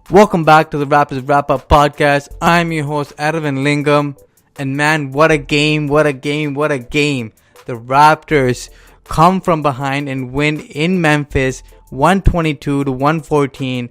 Welcome back to the Raptors RapUp podcast. I'm your host, Arvind Lingam. And man, what a game. The Raptors come from behind and win in Memphis 122-114.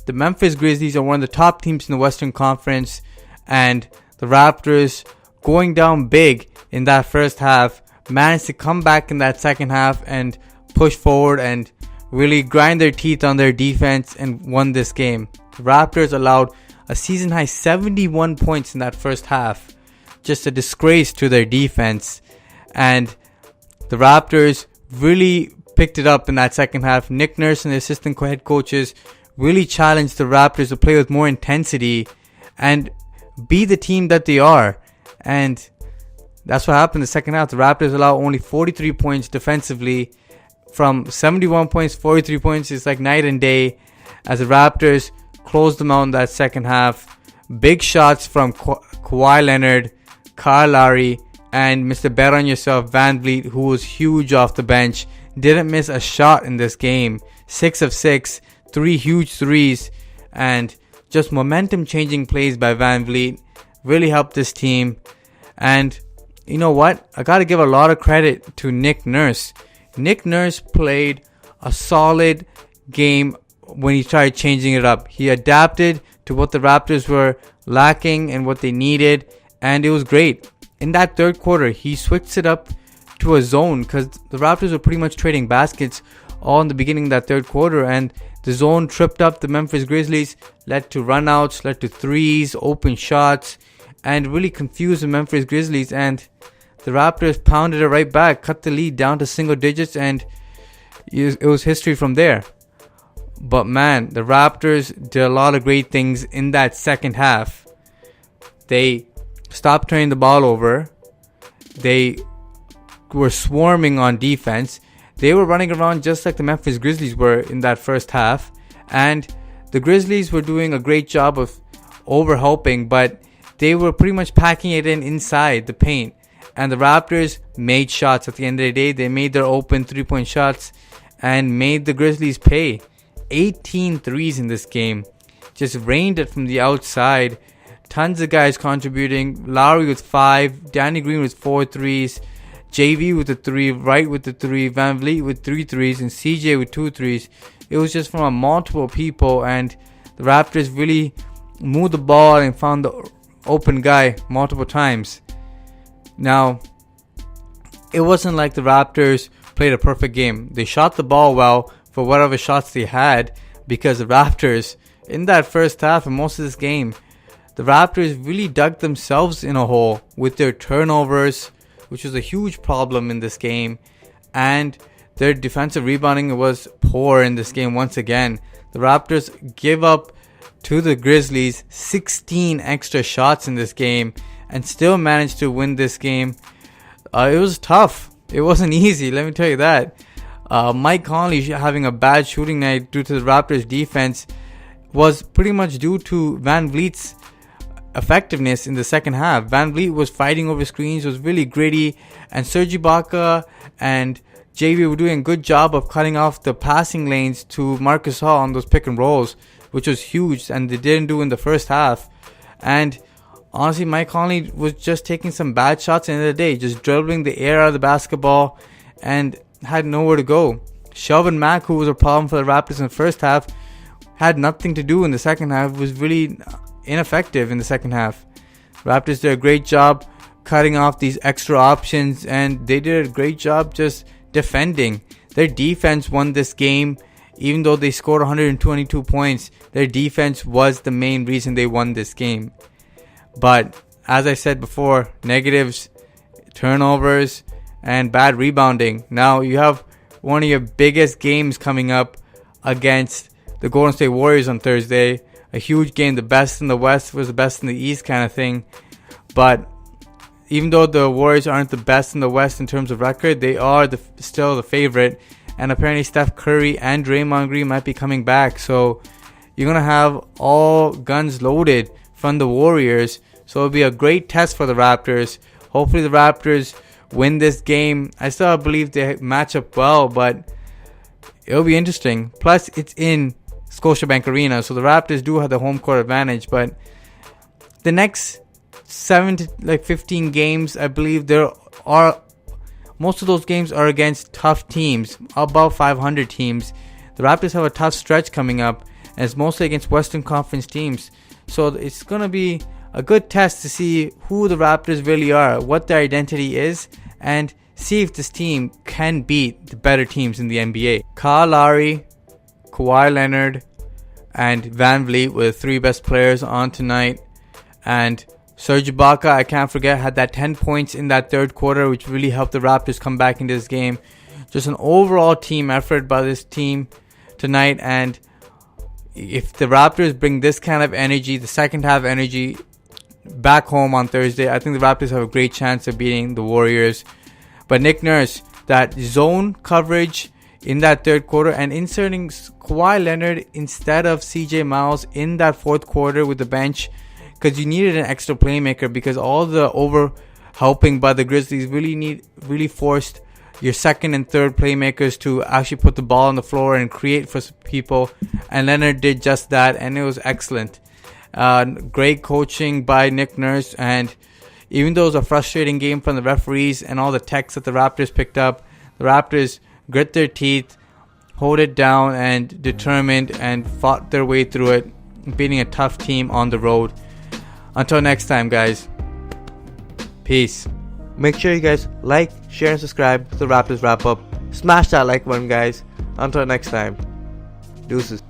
The Memphis Grizzlies are one of the top teams in the Western Conference. And the Raptors, going down big in that first half, managed to come back in that second half and push forward and really grind their teeth on their defense and won this game. The Raptors allowed a season-high 71 points in that first half. Just a disgrace to their defense. And the Raptors really picked it up in that second half. Nick Nurse and the assistant head coaches really challenged the Raptors to play with more intensity and be the team that they are. And that's what happened in the second half. The Raptors allowed only 43 points defensively. From 71 points, 43 points is like night and day as the Raptors closed them out in that second half. Big shots from Kawhi Leonard, Kyle Lowry, and Mr. Bet on Yourself, VanVleet, who was huge off the bench. Didn't miss a shot in this game. 6 of 6, 3 huge threes, and just momentum-changing plays by VanVleet really helped this team. And you know what? I got to give a lot of credit to Nick Nurse. Nick Nurse played a solid game when he tried changing it up. He adapted to what the Raptors were lacking and what they needed, and it was great. In that third quarter, he switched it up to a zone because the Raptors were pretty much trading baskets all in the beginning of that third quarter, and the zone tripped up the Memphis Grizzlies, led to runouts, led to threes, open shots, and really confused the Memphis Grizzlies. And the Raptors pounded it right back, cut the lead down to single digits, and it was history from there. But man, the Raptors did a lot of great things in that second half. They stopped turning the ball over. They were swarming on defense. They were running around just like the Memphis Grizzlies were in that first half. And the Grizzlies were doing a great job of overhelping, but they were pretty much packing it in inside the paint. And the Raptors made shots at the end of the day. They made their open three-point shots and made the Grizzlies pay. 18 threes in this game. Just rained it from the outside. Tons of guys contributing. Lowry with 5. Danny Green with 4 threes. JV with a 3. Wright with the 3. VanVleet with 3 threes. And CJ with 2 threes. It was just from multiple people. And the Raptors really moved the ball and found the open guy multiple times. Now, it wasn't like the Raptors played a perfect game. They shot the ball well for whatever shots they had, because the Raptors, in that first half and most of this game, the Raptors really dug themselves in a hole with their turnovers, which was a huge problem in this game, and their defensive rebounding was poor in this game once again. The Raptors give up to the Grizzlies 16 extra shots in this game and still managed to win this game. It was tough. It wasn't easy, let me tell you that. Mike Conley having a bad shooting night due to the Raptors defense was pretty much due to VanVleet's effectiveness in the second half. VanVleet was fighting over screens, was really gritty, and Serge Ibaka and JV were doing a good job of cutting off the passing lanes to Marcus Hall on those pick and rolls, which was huge, and they didn't do in the first half. And honestly, Mike Conley was just taking some bad shots at the end of the day, just dribbling the air out of the basketball and had nowhere to go. Shelvin Mack, who was a problem for the Raptors in the first half, had nothing to do in the second half, was really ineffective in the second half. Raptors did a great job cutting off these extra options, and they did a great job just defending. Their defense won this game. Even though they scored 122 points, their defense was the main reason they won this game. But as I said before, negatives, turnovers, and bad rebounding. Now you have one of your biggest games coming up against the Golden State Warriors on Thursday. A huge game, the best in the West was the best in the East kind of thing. But even though the Warriors aren't the best in the West in terms of record, they are still the favorite. And apparently Steph Curry and Draymond Green might be coming back. So you're going to have all guns loaded from the Warriors. So it'll be a great test for the Raptors. Hopefully the Raptors win this game. I still believe they match up well, but it'll be interesting. Plus, it's in Scotiabank Arena. So the Raptors do have the home court advantage, but the next 7 to 15 games, I believe most of those games are against tough teams, above 500 teams. The Raptors have a tough stretch coming up, and it's mostly against Western Conference teams. So it's going to be a good test to see who the Raptors really are, what their identity is, and see if this team can beat the better teams in the NBA. Kyle Lowry, Kawhi Leonard, and VanVleet were the 3 best players on tonight. And Serge Ibaka, I can't forget, had that 10 points in that third quarter, which really helped the Raptors come back into this game. Just an overall team effort by this team tonight. And if the Raptors bring this kind of energy, the second half energy, back home on Thursday, I think the Raptors have a great chance of beating the Warriors. But Nick Nurse, that zone coverage in that third quarter and inserting Kawhi Leonard instead of CJ Miles in that fourth quarter with the bench, because you needed an extra playmaker, because all the over helping by the Grizzlies really forced your second and third playmakers to actually put the ball on the floor and create for people, and Leonard did just that, and it was excellent. Great coaching by Nick Nurse, and even though it was a frustrating game from the referees and all the texts that the Raptors picked up, the Raptors grit their teeth, hold it down, and determined and fought their way through it, beating a tough team on the road. Until next time, guys. Peace. Make sure you guys like, share, and subscribe to the Raptors Wrap Up. Smash that like button, guys. Until next time. Deuces.